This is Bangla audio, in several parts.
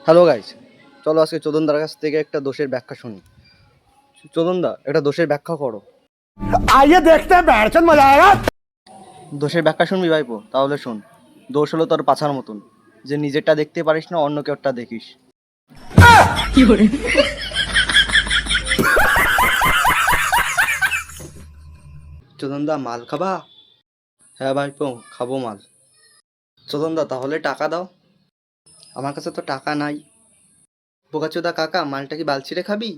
হ্যালো গাইস, চলো আজকে চোদনদার কাছ থেকে একটা দোষের ব্যাখ্যা শুনি। চোদনদা, একটা দোষের ব্যাখ্যা করো। आइए देखते हैं बैठचंद मजा आएगा। দোষের ব্যাখ্যা শুনবি ভাইপো? তাহলে শোন। দোষ হলো তোর পাছার মতন, যে নিজেরটা দেখতে পারিস না, অন্য কেউটা দেখিস। চোদনদা, মাল খাবা? হ্যাঁ ভাইপো, খাবো মাল। চোদনদা, তাহলে টাকা দাও। আমার কাছে তো টাকা নাই। বোকাচোদা কাকা, মালটা কি বালছিরে খাবি?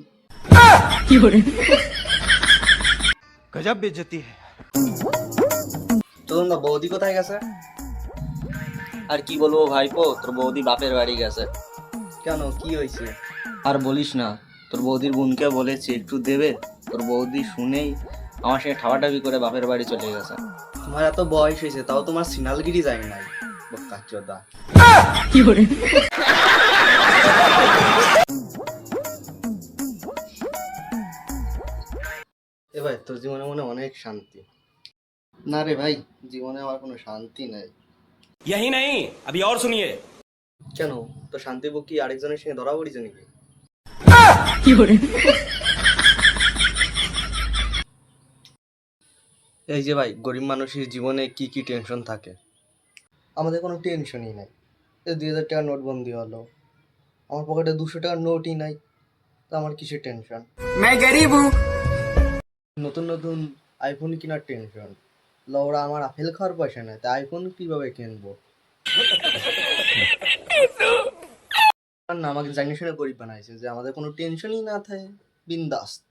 गजब बेइज्जती है। চোদনদা, বৌদি কোথায় গেছে? আর কি বলবো ভাইপো, তোর বৌদি বাপের বাড়ি গেছে। কেন, কি হয়েছে? আর বলিস না, তোর বৌদির বোনকে বলেছি একটু দেবে, তোর বৌদি শুনেই আমার সঙ্গে ঠাপাঠাপি করে বাপের বাড়ি চলে গেছে। তোমার এত বয়স হয়েছে, তাও তোমার সিনালগিরি যায় নাই। বোকাচোদা। এ ভাই, তোর জীবনে মনে অনেক শান্তি। না রে ভাই, জীবনে আমার কোনো শান্তি নাই। यही नहीं, अभी और सुनिए। কেন, তো শান্তি বুক কি আরেকজনের সঙ্গে ধরা পড়েছে নাকি? এই যে ভাই, গরিব মানুষের জীবনে কি কি টেনশন থাকে, আমাদের কোনো টেনশনই নাই। এই 2000 টাকার নোটবন্দি হলো, আমার পকেটে 200 টাকার নোটই নাই, তো আমার কিসের টেনশন? मैं गरीब हूँ। নতুন নতুন আইফোন কেনার টেনশন। লওরা, আমার আপেল খাওয়ার পয়সা নেই, তাই আইফোন কিভাবে কিনবো? আর না, আমাকে জানিয়ে শুনে গরিব বানাইছে, যে আমাদের কোনো টেনশনই না থাকে, বিন্দাস্ত।